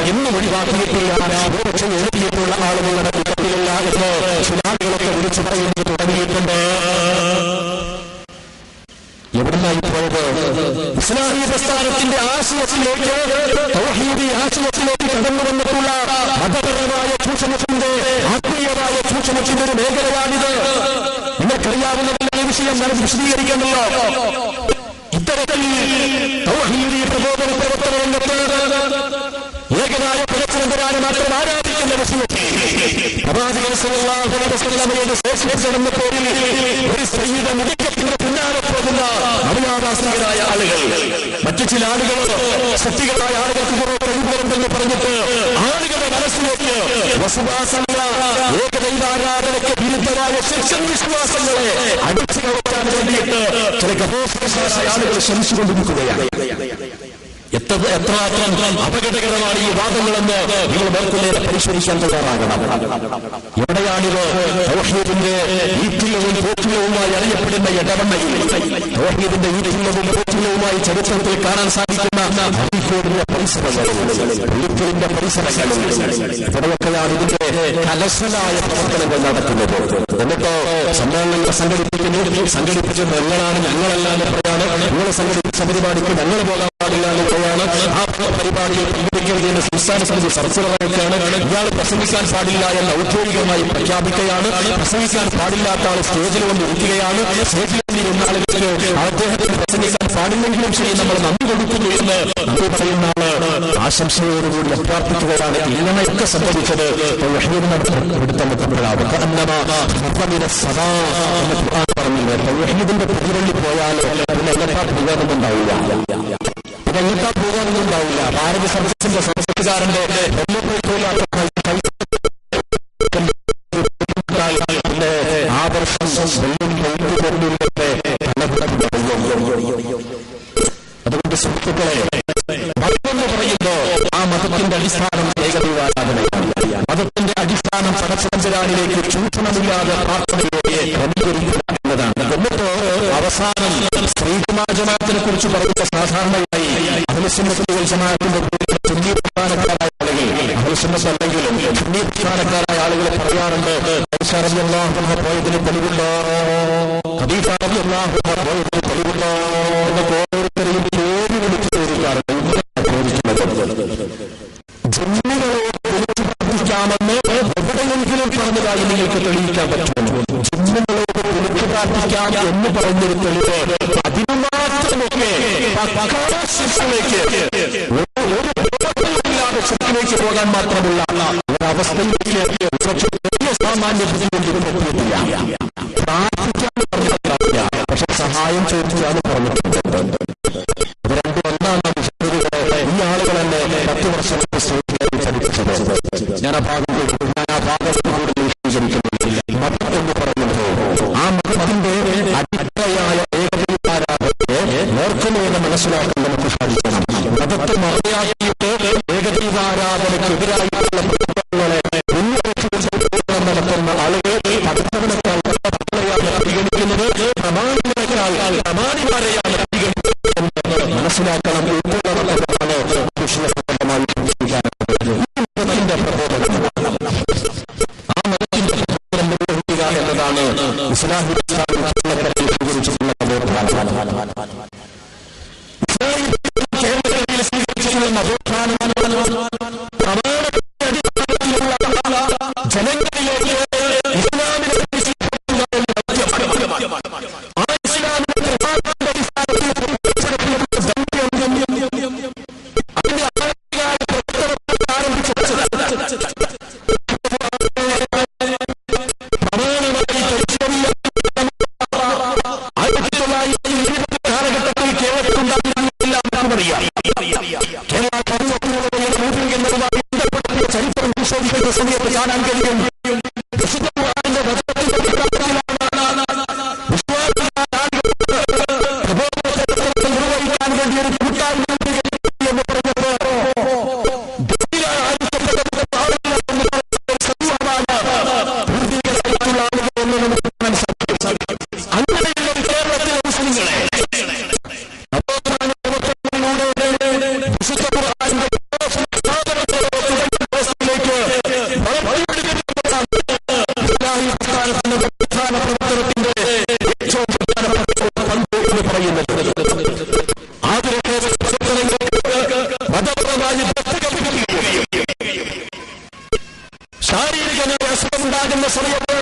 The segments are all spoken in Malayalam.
ഇന്നും ഒഴിവാക്കിയിട്ടില്ല, എഴുതിയിട്ടുള്ള ആളുകളുടെ കൂട്ടത്തിലില്ല എന്ന് ചില ആളുകളൊക്കെ വിളിച്ചു പറയുന്നത് തുടങ്ങിയിട്ടുണ്ട്. എവിടുന്നായി പോയത്? ഇസ്ലാമീ പ്രസ്ഥാനത്തിന്റെ ആശയത്തിലേക്ക്, തൗഹീദി ആശയത്തിലേക്ക് കടന്നു വന്നിട്ടുള്ള മതപരമായ ചൂഷണത്തിന്റെ, ആത്മീയമായ ചൂഷണത്തിന്റെ ഒരു മേഖലയാണിത്. നിങ്ങൾക്കറിയാവുന്നതല്ല ഈ വിഷയം, ഞാൻ വിശദീകരിക്കണമല്ലോ. ഇത്തരത്തിൽ തൗഹീദി പ്രബോധന പ്രവർത്തന രംഗത്ത് ഏകനായ പടച്ചതമ്പുരാനെ മാത്രം ആരാധിക്കുന്ന വിഷയത്തിൽ പ്രവാചകൻ സ്വല്ലല്ലാഹു അലൈഹി വസല്ലമയുടെ ശേഷിച്ചെന്ന പേരിൽ ഒരു സ്ത്രീയുടെ മുടിക്കത്തിന് പിന്നാലെ പോകുന്ന അവിയാദാസികരായ ആളുകൾ, മറ്റു ചില ആളുകൾ ശക്തികളായ ആളുകൾക്ക് പ്രതിഫലമുണ്ടെന്ന് പറഞ്ഞിട്ട് ആളുകളുടെ മനസ്സിലേക്ക് വസുവാസമുള്ള ഏകദൈവാരാധനയ്ക്ക് വിരുദ്ധമായ വിശ്വാസങ്ങളെ അടിച്ചു കയറ്റാൻ വേണ്ടിയിട്ട് ചില ഗവേഷണ ആളുകൾ ശ്രമിച്ചുകൊണ്ടിരിക്കുകയാണ്. എത്രമാത്രം അപകടകരമാണ് ഈ വാദങ്ങളെന്ന് നിങ്ങൾ മേൽക്കൊണ്ടേ പരിശോധിക്കാൻ തയ്യാറാകണം. എവിടെയാണിത്? തൗഹീദിന്റെ ഈറ്റില്ലവും പോറ്റില്ലവുമായി അറിയപ്പെടുന്ന ഇടവണ്ണയിൽ, തൗഹീദിന്റെ ഈറ്റില്ലവും പോറ്റില്ലവുമായി ചരിത്രത്തിൽ കാണാൻ സാധിക്കുന്ന അരീക്കോടിന്റെ പരിസരങ്ങളിൽ, ഇവിടെയൊക്കെയാണ് ഇതിന്റെ കലശലായ പ്രവർത്തനങ്ങൾ നടക്കുന്നത്. എന്നിട്ടോ സമ്മേളനങ്ങൾ സംഘടിപ്പിച്ച ഞങ്ങളാണ്, ഞങ്ങളല്ല എന്ന് പറയാണ്. നിങ്ങളെ സംഘടിപ്പിച്ച പരിപാടിക്ക് ഞങ്ങൾ പോകാൻ പാടില്ല എന്ന് പറയാണ്. ആ പരിപാടിയിൽ പങ്കെടുക്കുന്നതിന് സംസ്ഥാന സമിതി സർക്കുലറായിട്ടാണ് ഇയാൾ പ്രസംഗിക്കാൻ പാടില്ല എന്ന് ഔദ്യോഗികമായി പ്രഖ്യാപിക്കുകയാണ്. പ്രസംഗിക്കാൻ പാടില്ലാത്ത ആൾ സ്റ്റേജിൽ വന്നിരിക്കുകയാണ്. സ്റ്റേജിൽ വന്നിരുന്ന ആളുകൾക്ക് അദ്ദേഹത്തിന് പ്രസംഗിക്കാൻ പാടില്ലെങ്കിലും ശരി നമ്മൾ നന്ദി കൊടുക്കുന്നു എന്ന് നന്ദി പറയുന്ന ആള് ആശംസയോടുകൂടി അഭ്യർത്ഥിക്കുകയാണ്. ഇങ്ങനെയൊക്കെ സംഭവിച്ചത് പറഞ്ഞില്ലേ, പ്രതിവള്ളി പോയാൽ പിന്നെ എങ്ങനെത്താ പോകാനൊന്നുണ്ടാവില്ല, എങ്ങനെത്താ പോകാനൊന്നുണ്ടാവില്ല. ഭാരത സർവീസിന്റെ സംസ്കൃതകാരന്റെ പിന്നെ ആ വർഷം അതുകൊണ്ട് സുഹൃത്തുക്കളെ, മതമെന്ന് പറയുമ്പോ ആ മതത്തിന്റെ അടിസ്ഥാനം ഏകദൈവാരാധനയാണ്. മതത്തിന്റെ അടിസ്ഥാനം പടച്ചതമ്പുരാനിലേക്ക് ചൂഷണമില്ലാതെ പ്രാർത്ഥനയോടെ ക്രമീകരിക്കുക എന്നതാണ്. എന്നിട്ട് അവസാനം സ്ത്രീകുമാർ ജമാഅത്തിനെ കുറിച്ച് പറയുന്ന സാധാരണയായി അഹ്ലുസുന്നത്ത് വൽ ജമാഅത്തിന്റെ സുന്നി പ്രസ്ഥാനക്കാരായ ആളുകൾ, അഹ്ലുസുന്നത്ത് അല്ലെങ്കിലും സുന്നി പ്രസ്ഥാനക്കാരായ ആളുകളെ പറയാറുണ്ട്, ഖദീജ റളിയല്ലാഹു അൻഹ പോയതിന് തെളിവുണ്ടോ, ഖദീജ റളിയല്ലാഹു അൻഹ പോയതിന് തെളിവുണ്ടോ എന്നൊക്കെ ഓരോരുത്തരെയും പേര് വിളിച്ചു ചോദിക്കാറുണ്ട്. ജിന്നുകളോട് വിളിച്ചു പ്രാർത്ഥിക്കാമെന്ന് എവിടെയെങ്കിലും പറഞ്ഞതായി നിങ്ങൾക്ക് തെളിയിക്കാൻ പറ്റുമോ? ജിന്നുകളോട് വിളിച്ചു പ്രാർത്ഥിക്കാം എന്ന് പറഞ്ഞൊരു തെളിവ് അതിനു മാത്രമൊക്കെ ശക്തിയിലേക്ക് പോകാൻ മാത്രമുള്ള ഒരവസ്ഥയിലേക്ക് വലിയ സാമാന്യ ബുദ്ധിമുട്ടില്ല. പ്രാർത്ഥിക്കാൻ പറഞ്ഞിട്ടില്ല, പക്ഷെ സഹായം ചോദിച്ചാണ് പറഞ്ഞിട്ടുണ്ട്. അത് രണ്ടും ഒന്നാണ് വിശുദ്ധരുടെ ഈ ആളുകൾ തന്നെ 10 വർഷം ചരിപ്പിച്ചത്. ഞാൻ ആ ഭാഗം കൂടുതൽ വിശദീകരിക്കുന്നില്ല. മതം എന്ന് പറയുന്നത് ആ മതത്തിന്റെ അടിത്തറയായ ഏകദൈവാരാധനയെ നേർക്കുനേരെ മനസ്സിലാക്കാൻ നമുക്ക് സാധിക്കണം. മതത്തെ മറയാക്കിയിട്ട് ഏകദൈവാരാധനയ്ക്കെതിരായിട്ടുള്ള പ്രവർത്തനങ്ങളെ നടത്തുന്ന ആളുകൾ പഠിത്തവനേക്കാൾ പരിഗണിക്കുന്നത് പ്രമാണികളെക്കാൾ പ്രമാണിമാരെയാണ് പരിഗണിക്കുന്നത് മനസ്സിലാക്കണം. ഉൾക്കൊള്ളണമെന്നാണ് വിഷയപരമായി മതത്തിന്റെ പ്രബോധനം. ആ മതത്തിന്റെ പ്രബോധനം നിർവഹിക്കുക എന്നതാണ് ഇസ്ലാമിക സ്വീകരിച്ചിട്ടുള്ള കേരളത്തിൽ സ്വീകരിച്ചിട്ടുള്ള നവോത്ഥാനത്തിലുള്ള ജനങ്ങളിലേക്ക് ഇസ്ലാമിനെ ആ ഇസ്ലാമിന്റെ അതിന്റെ ആരംഭിച്ച കാലഘട്ടത്തിൽ കേരളത്തിലുണ്ടായിരുന്നില്ല എന്നറിയാം. കേരള ചരിത്രം പരിശോധിക്കുന്ന സമയത്ത് കാണാൻ കഴിയും. വിശുദ്ധന്റെ നിർവഹിക്കാൻ വേണ്ടി ഒരു കൂട്ടായ്മ എന്ന് പറഞ്ഞത് പൂർത്തീകരായിട്ടുള്ള ആളുകൾ എന്ന് നമുക്ക് മനസ്സിലാക്കി. അങ്ങനെയുള്ള കേരളത്തിലെ മുസ്ലിങ്ങളെ നവോത്ഥാന പ്രവർത്തനങ്ങളിലൂടെ വിശുദ്ധ ഖുർആന്റെ സ്ഥാപനത്തോടൊപ്പം ശാരീരികമായ അസുഖമുണ്ടാകുന്ന സമയത്ത്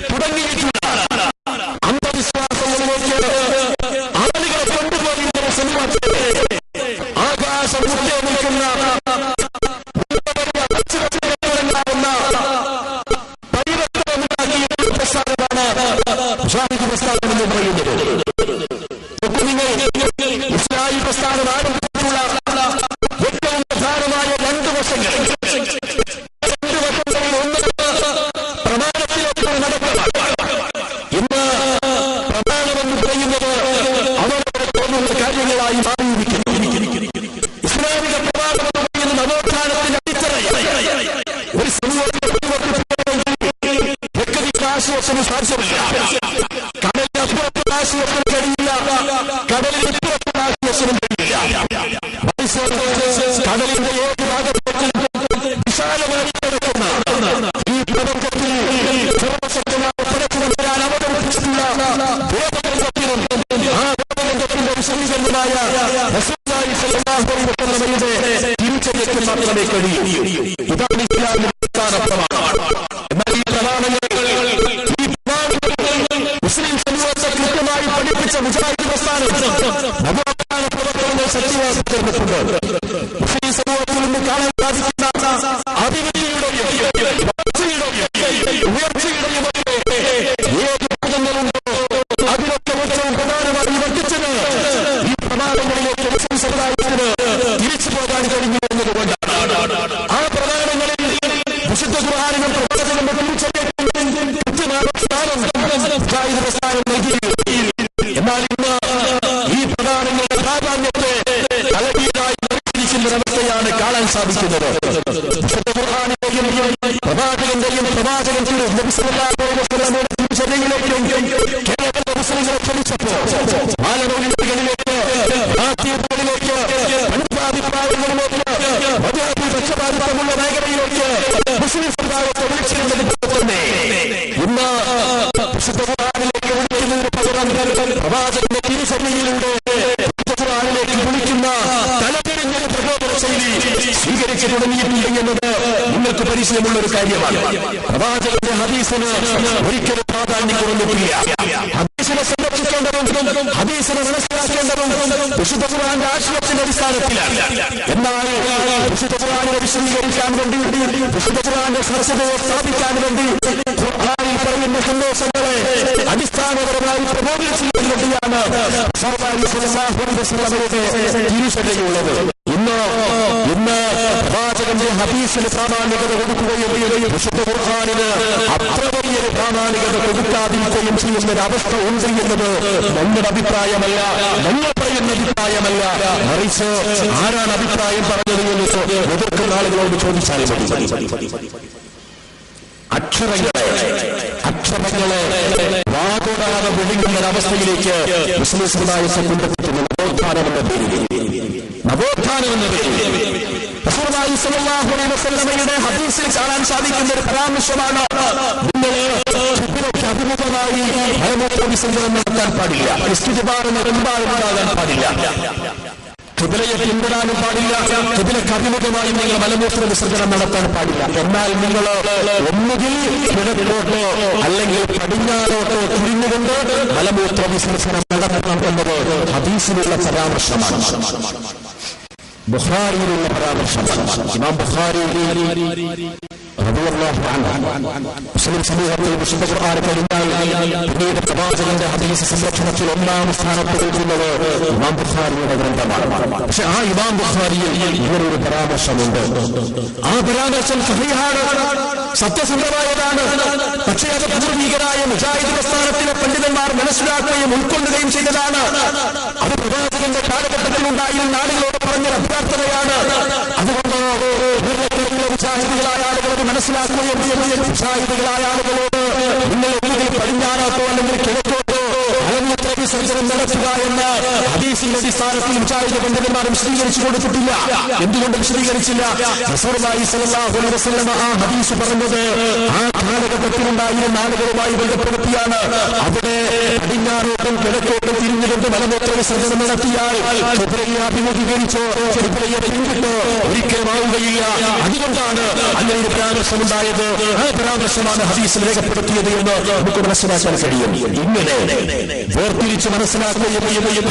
തുടങ്ങിയിട്ടുള്ള അന്ധവിശ്വാസങ്ങളിലേക്ക് ആളുകളെ കൊണ്ടുപോകുന്ന സമൂഹത്തെ ആകാശം മുട്ടേ നിൽക്കുന്ന പരിവർത്തനമുണ്ടാക്കിയ പ്രസ്ഥാനമാണ് മുജാഹിദ് പ്രസ്ഥാനം എന്ന് പറയുന്നത്. ഇസ്ലാഹി പ്രസ്ഥാനം ആരംഭിച്ചിട്ടുള്ള ഏറ്റവും പ്രധാനമായ 2 വശങ്ങൾ, 2 വശങ്ങളിൽ ഒന്ന് പ്രമാണത്തിലേക്ക് നടക്കുകയാണ്. ഇന്ന് പ്രമാണമെന്ന് പറയുന്നത് അവരുടെ തോന്നുന്ന കാര്യങ്ങളായി മാറിയിരിക്കുന്നു. ഇസ്ലാമിക പ്രമാണം എന്ന് പറയുന്നത് നവോത്ഥാനത്തിന്റെ അടിത്തറയാണ്. ഒരു സമൂഹത്തെ ആശ്വാസത്തിന് സാധ്യമല്ല. കടലിനപ്പുറത്തുള്ള ആശ്വാസത്തിന് കഴിയില്ല, കടലിനപ്പുറത്തുള്ള ആശ്വാസനും കഴിയില്ല. കടലിന്റെ ഏത് ഭാഗത്തേക്കും വിശാലമായി കിടക്കുന്ന ഈ പ്രപഞ്ചത്തിൽ സർവശക്തമായ പടച്ചവൻ വരാൻ അവതരിപ്പിച്ചിട്ടുള്ള വേദഗ്രന്ഥത്തിനും ആ വേദഗ്രന്ഥത്തിന്റെ വിശദീകരണമായ റസൂലുള്ളാഹി സ്വല്ലല്ലാഹു അലൈഹി വസല്ലമയുടെ തിരിച്ചറിയൽ മാത്രമേ കഴിയൂ. ഇതാണ് ഇസ്ലാമിന്റെ അടിസ്ഥാന പ്രമാണം. എന്നാൽ ഈ പ്രമാണങ്ങൾ മുസ്ലിം സമൂഹത്തെ കൃത്യമായി പഠിപ്പിച്ച മുജാഹിദ് പ്രസ്ഥാനം നവോത്ഥാന പ്രവർത്തനങ്ങൾ സജീവമാക്കിയിട്ടുണ്ട്. മുസ്ലിം സമൂഹത്തിൽ നിന്ന് കാണാൻ സാധിക്കുന്ന അഭിവൃദ്ധിയുടെയും ഉയർച്ചയുടെയും ഏത് ഭാഗങ്ങളുണ്ടോ അതിലൊക്കെ ഏറ്റവും പ്രധാനമായി വർദ്ധിച്ചത് ഈ പ്രമാണങ്ങളിലേക്ക് മുസ്ലിം സമുദായത്തിന് തിരിച്ചു പോകാൻ കഴിഞ്ഞു എന്നതുകൊണ്ടാണ്. ആ പ്രമാണങ്ങളിൽ വിശുദ്ധ ഖുർആനിനും പ്രവാചകനും തിരിച്ചറിയലും കൃത്യമായ സ്ഥാനം മുജാഹിദ് പ്രസ്ഥാനം നൽകിയിരുന്നു. എന്നാൽ ഇന്ന് ഈ പ്രമാണങ്ങളുടെ പ്രാധാന്യത്തെ തലകീഴായി നിർത്തിയിരിക്കുന്ന ഒരവസ്ഥയാണ് കാണാൻ സാധിക്കുന്നത്. വിശുദ്ധ ഖുർആനിന്റെയും പ്രവാചകന്റെയും പ്രവാചകന്റെ നബി സല്ലല്ലാഹു അലൈഹി വസല്ലമയുടെ തിരിച്ചറിയലിലേക്കും കേരളത്തിലെ മുസ്ലിങ്ങളെ ക്ഷണിച്ചപ്പോൾ മാലനൗലികളിലേക്ക് ആത്മീയതകളിലേക്ക് മനുഷ്യാഭിപ്രായങ്ങളിലേക്ക് മതേതര പക്ഷപാതിത്വമുള്ള മേഖലയിലേക്ക് മുസ്ലിം സമുദായത്തെ വിളിച്ചിരുന്നതുപോലെ തന്നെ ഇന്ന് വിശുദ്ധ ഖുർആനിലേക്ക് വിളിക്കുന്നതിന് പകരം പ്രവാചകന്റെ തിരിച്ചറിയലിലൂടെ ഖുർആനിലേക്ക് വിളിക്കുന്ന തലതിരിഞ്ഞൊരു പ്രബോധന ശൈലി സ്വീകരിച്ചു തുടങ്ങിയിട്ടുണ്ട് എന്നത് നിങ്ങൾക്ക് പരിചയമുള്ള ഒരു കാര്യമാണ്. പ്രവാചകന്റെ ഹദീസിന് ഒരിക്കലും പ്രാധാന്യം കുറഞ്ഞിട്ടില്ല. ഹദീസിനെ സംരക്ഷിക്കേണ്ടതും ഹദീസിനെ മനസ്സിലാക്കേണ്ടതും വിശുദ്ധ ഖുർആന്റെ ആശയത്തിന്റെ അടിസ്ഥാനത്തിലാണ്. എന്നാൽ വിശുദ്ധ ഖുർആനെ വിശദീകരിക്കാൻ വേണ്ടി, വിശുദ്ധ ഖുർആന്റെ സരസതയെ സ്ഥാപിക്കാൻ വേണ്ടി ഖുർആനിൽ പറയുന്ന സന്ദേശങ്ങളെ അടിസ്ഥാനപരമായി പ്രബോധിപ്പിക്കുന്നതിന് വേണ്ടിയാണ് റസൂലുള്ളാഹി സ്വല്ലല്ലാഹു അലൈഹി വസല്ലമയുടെ തിരിച്ചറിയുള്ളത്. ഇന്ന് പ്രവാചകന്റെ ഹദീസിന് പ്രാമാണികത കൊടുക്കുകയും വിശുദ്ധ ഖുർആനിന് അത്ര വലിയൊരു പ്രാമാണികത കൊടുക്കാതിരിക്കുകയും ചെയ്യുന്ന ഒരു അവസ്ഥ ഉണ്ട് എന്നത് നമ്മുടെ അഭിപ്രായമല്ല, നമ്മൾ പറയുന്ന അഭിപ്രായമല്ല. മറിച്ച് ആരാണ് അഭിപ്രായം പറഞ്ഞത് എന്ന് എതിർക്കുന്ന ആളുകളോട് ചോദിച്ചാൽ അക്ഷരങ്ങളെ വാതൊടാതെ വിഴുങ്ങുന്ന ഒരവസ്ഥയിലേക്ക് മുസ്ലിം സമുദായത്തെ കൊണ്ടെത്തിക്കുന്നു. നവോത്ഥാനം എന്ന പേരിൽ റസൂലുള്ളാഹി സ്വല്ലല്ലാഹു അലൈഹി വസല്ലമയുടെ ഹദീസിൽ കാണാൻ സാധിക്കുന്ന ഒരു പരാമർശമാണ്, നിങ്ങൾ ഖിബ്ലയ്ക്ക് അഭിമുഖമായി മലമൂത്ര വിസർജനം നടത്താൻ പാടില്ല, ഇസ്തിഗ്ഫാറിന് ഉണ്ടാകാൻ പാടില്ല, ഖിബ്ലയെ പിന്തുടരാനും പാടില്ല, ഖിബ്ലയ്ക്ക് അഭിമുഖമായി നിങ്ങൾ മലമൂത്ര വിസർജനം നടത്താൻ പാടില്ല. എന്നാൽ നിങ്ങൾ ഒന്നുകിൽ കിഴക്കോട്ടോ അല്ലെങ്കിൽ പടിഞ്ഞാറോട്ടോ തിരിഞ്ഞുകൊണ്ട് മലമൂത്ര വിസർജനം നടത്തണം എന്നത് ഹദീസിലുള്ള പരാമർശമാണ്, ബുഖാരിയിലുള്ള പരാമർശമാണ്. ഇമാം ബുഖാരി മുസ്ലിം സമൂഹത്തിൽ വിശുദ്ധ ഖുർആൻ കഴിഞ്ഞാൽ പിന്നീട് പ്രവാചകന്റെ ഹദീസ് സംരക്ഷണത്തിൽ 1ാം സ്ഥാനത്ത് നിൽക്കുന്നത് ഇമാം ബുഖാരിയുടെ ഗ്രന്ഥമാണ്. പക്ഷെ ആ ഇമാം ബുഖാരിയിൽ ഇവരൊരു പരാമർശമുണ്ട്. ആ പരാമർശം സഹീഹാണ്, സത്യസന്ധമായതാണ്. പക്ഷേ അത് പൂർവികരായ മുജാഹിദ് പ്രസ്ഥാനത്തിലെ പണ്ഡിതന്മാർ മനസ്സിലാക്കുകയും ഉൾക്കൊള്ളുകയും ചെയ്തതാണ്. അത് പ്രവാചകന്റെ കാലഘട്ടത്തിൽ ഉണ്ടായിരുന്ന ആളുകളോട് പറഞ്ഞൊരു അഭ്യർത്ഥനയാണ്. അതുകൊണ്ട് മുജാഹിദുകളായ ആളുകളോട് മനസ്സിലാക്കുകയും മുജാഹിദുകളായ ആളുകളോട് നിങ്ങൾ ഒന്നുകിൽ പടിഞ്ഞാറോട്ടോ അല്ലെങ്കിൽ കിഴക്കോട്ടോ മലമൂത്ര വിസർജനം നടത്തുക എന്ന ഹദീസിന്റെ അടിസ്ഥാനത്തിൽ മുജാഹിദ് പണ്ഡിതന്മാർ വിശദീകരിച്ചു കൊടുത്തിട്ടില്ല. എന്തുകൊണ്ട് വിശദീകരിച്ചില്ല? റസൂലുള്ളാഹി സ്വല്ലല്ലാഹു അലൈഹി വസല്ലം ആ ഹദീസ് പറഞ്ഞത് ആ കാലഘട്ടത്തിലുണ്ടായിരുന്ന ആളുകളുമായി ബന്ധപ്പെടുത്തിയാണ്. അവിടെ പടിഞ്ഞാറോട്ടും കിഴക്കോട്ടും തിരിഞ്ഞുകൊണ്ട് മലമൂത്ര വിസർജനം നടത്തിയാൽ ത്രിപുരയെ അഭിമുഖീകരിച്ചോ ത്രിപുരയെ പിന്നിട്ടോ ഒരിക്കലുമാവുകയില്ല. അതുകൊണ്ടാണ് അങ്ങനെ ഒരു പരാമർശമുണ്ടായത്. ആ പരാമർശമാണ് ഹദീസിൽ രേഖപ്പെടുത്തിയത് എന്ന് നമുക്ക് മനസ്സിലാക്കാൻ കഴിയും. ഇങ്ങനെ വേർതിരിച്ച് മനസ്സിലാക്കുകയും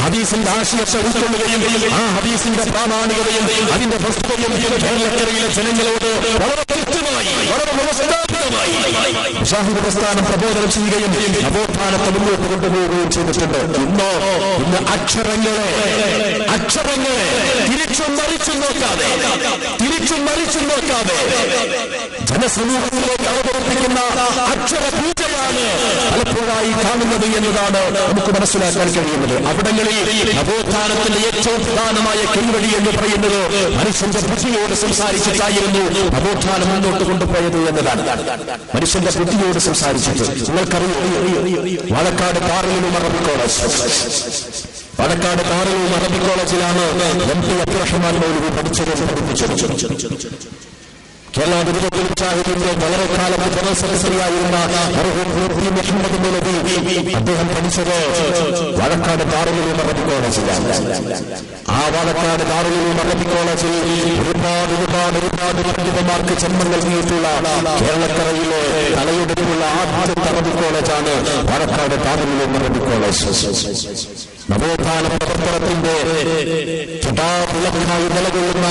ഹദീസിന്റെ ആശയത്തെ ഉൾക്കൊള്ളുകയും ആ ഹദീസിന്റെ പ്രാമാണികതയും അതിന്റെ വസ്തുതയും കേരളക്കരയിലെ ജനങ്ങളോട് വളരെ കൃത്യമായി വളരെ വ്യവസ്ഥാപിതമായി മുജാഹിദ് പ്രസ്ഥാനം പ്രബോധനം ചെയ്യുകയും നവോത്ഥാനത്തെ മുന്നോട്ട് കൊണ്ടുപോവുകയും ചെയ്തിട്ടുണ്ട്. ഇന്ന് അക്ഷരങ്ങളെ തിരിച്ചും മറിച്ചും നോക്കാതെ ജനസമൂഹത്തിലേക്ക് അവതരിപ്പിക്കുന്ന അക്ഷരപൂജയാണ് പലപ്പോഴായി കാണുന്നത് എന്നതാണ് നമുക്ക് മനസ്സിലാക്കാൻ കഴിയുന്നത്. അവിടങ്ങളിൽ നവോത്ഥാനത്തിന്റെ ഏറ്റവും പ്രധാനമായ കൈവഴി എന്ന് പറയുന്നത് മനുഷ്യന്റെ ബുദ്ധിയോട് സംസാരിച്ചിട്ടായിരുന്നു നവോത്ഥാനം മുന്നോട്ട് കൊണ്ടുപോയത് എന്നതാണ്. മനുഷ്യന്റെ ബുദ്ധിയോട് സംസാരിച്ചിട്ട് നിങ്ങൾക്കറിയാം, പാലക്കാട് പാറയിലും അറബി കോളേജിലാണ് MP അബ്ദുറഹ്മാൻ മൗലവി പഠിപ്പിച്ചത്. കേരള മുജാഹിദിന്റെ വളരെ കാലം ജനറൽ സെക്രട്ടറിയായിരുന്ന മുഹമ്മദ് മൗലവി അദ്ദേഹം പഠിച്ചത് വാഴക്കാട് ദാറുൽ ഉലൂം അറബി കോളേജിലാണ്. ആ വാഴക്കാട് ദാറുൽ ഉലൂം അറബി കോളേജിൽ ഒരുപാട് പണ്ഡിതന്മാർക്ക് ജന്മം നൽകിയിട്ടുള്ള കേരളക്കരയിലെ തലയെടുപ്പുള്ള ആദ്യത്തെ അറബി കോളേജാണ് വാഴക്കാട് ദാറുൽ ഉലൂം അറബി കോളേജ്. നവോത്ഥാന പ്രവർത്തനത്തിന്റെ ചുടാവിളക്കായി നിലകൊള്ളുന്ന